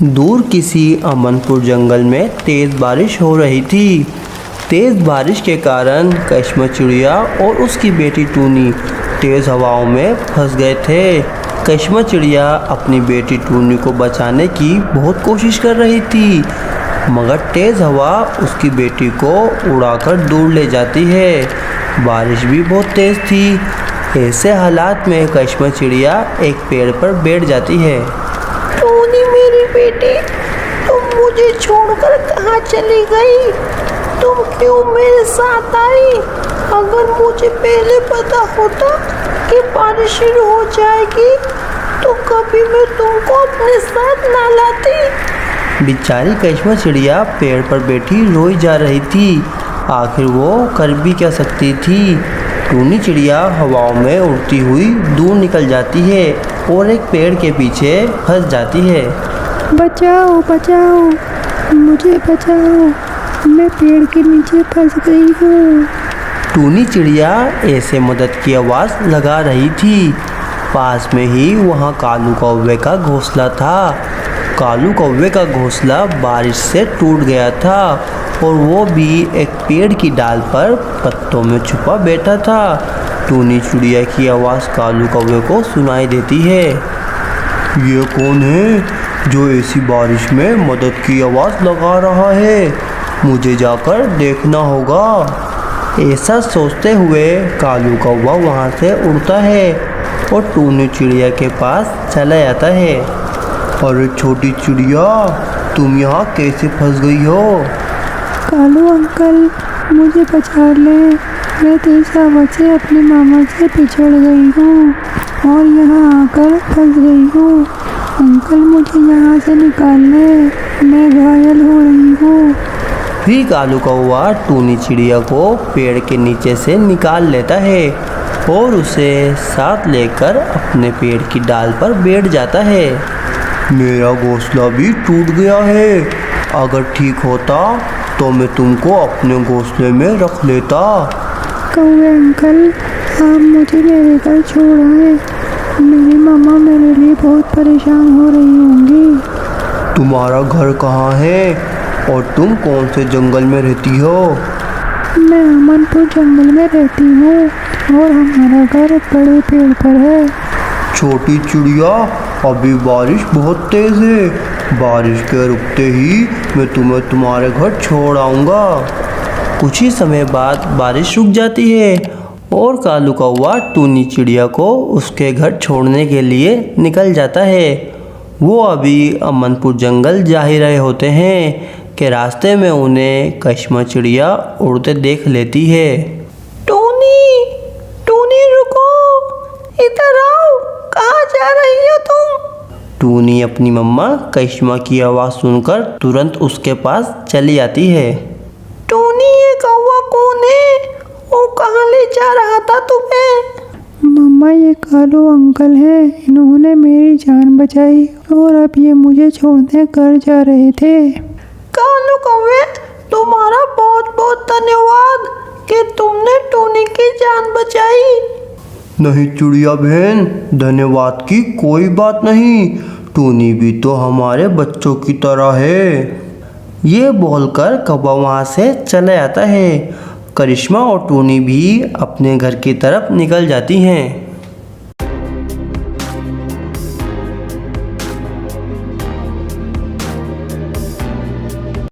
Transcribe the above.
दूर किसी अमनपुर जंगल में तेज़ बारिश हो रही थी। तेज़ बारिश के कारण कश्म चिड़िया और उसकी बेटी टूनी तेज़ हवाओं में फंस गए थे। कश्म चिड़िया अपनी बेटी टूनी को बचाने की बहुत कोशिश कर रही थी, मगर तेज़ हवा उसकी बेटी को उड़ाकर दूर ले जाती है। बारिश भी बहुत तेज़ थी। ऐसे हालात में कश्म चिड़िया एक पेड़ पर बैठ जाती है। टूनी मेरी बेटी, तुम मुझे छोड़कर कहाँ चली गई? तुम क्यों मेरे साथ आई? अगर मुझे पहले पता होता कि बारिश शुरू हो जाएगी तो कभी मैं तुमको अपने साथ ना लाती। बेचारी कश्म चिड़िया पेड़ पर बैठी रोई जा रही थी। आखिर वो कर भी क्या सकती थी। टूनी चिड़िया हवाओं में उड़ती हुई दूर निकल जाती है और एक पेड़ के पीछे फंस जाती है। बचाओ बचाओ, मुझे बचाओ, मैं पेड़ के नीचे फंस गई हूँ। टूनी चिड़िया ऐसे मदद की आवाज़ लगा रही थी। पास में ही वहाँ कालू कौवे का घोंसला था। कालू कौवे का घोंसला बारिश से टूट गया था और वो भी एक पेड़ की डाल पर पत्तों में छुपा बैठा था। टूनी चिड़िया की आवाज़ कालू कौवे को सुनाई देती है। ये कौन है जो ऐसी बारिश में मदद की आवाज़ लगा रहा है? मुझे जाकर देखना होगा। ऐसा सोचते हुए कालू कौवा वहाँ से उड़ता है और टूनी चिड़िया के पास चला जाता है। अरे छोटी चिड़िया, तुम यहाँ कैसे फंस गई हो? कालू अंकल, मुझे बचा ले, मैं तेज हवा से अपने मामा से पिछड़ गई हूँ और यहाँ आकर फंस गई हूँ। अंकल मुझे यहाँ से निकाल ले, मैं घायल हो रही हूँ। फिर कालू कौवा टूनी चिड़िया को पेड़ के नीचे से निकाल लेता है और उसे साथ लेकर अपने पेड़ की डाल पर बैठ जाता है। मेरा घोंसला भी टूट गया है। अगर ठीक होता तो मैं तुमको अपने घोंसले में रख लेता। कौवे अंकल, आप मुझे मेरे घर छोड़ आए। मेरी मामा मेरे लिए बहुत परेशान हो रही होंगी। तुम्हारा घर कहाँ है और तुम कौन से जंगल में रहती हो? मैं अमनपुर जंगल में रहती हूँ और हमारा घर बड़े पेड़ पर है। छोटी चिड़िया, अभी बारिश बहुत तेज़ है। बारिश के रुकते ही मैं तुम्हें तुम्हारे घर छोड़ आऊँगा। कुछ ही समय बाद बारिश रुक जाती है और कालू कौवा टूनी चिड़िया को उसके घर छोड़ने के लिए निकल जाता है। वो अभी अमनपुर जंगल जा ही रहे होते हैं कि रास्ते में उन्हें कश्म चिड़िया उड़ते देख लेती है। टूनी, टूनी रुको, इधर आओ, कहाँ जा रही हो तुम? टूनी अपनी मम्मा कश्मा की आवाज़ सुनकर तुरंत उसके पास चली आती है। टूनी, ये कौवा कौन है? वो कहाँ ले जा रहा था तुम्हें? मम्मा, ये कालू अंकल हैं। इन्होंने मेरी जान बचाई और अब ये मुझे छोड़ने घर जा रहे थे। कालू कौवे, तुम्हारा बहुत बहुत धन्यवाद कि तुमने टूनी की जान बचाई। नहीं चिड़िया बहन, धन्यवाद की कोई बात नहीं। टूनी भी तो हमारे बच्चों की तरह है। ये बोलकर कौवा वहाँ से चला जाता है। करिश्मा और टूनी भी अपने घर की तरफ निकल जाती हैं।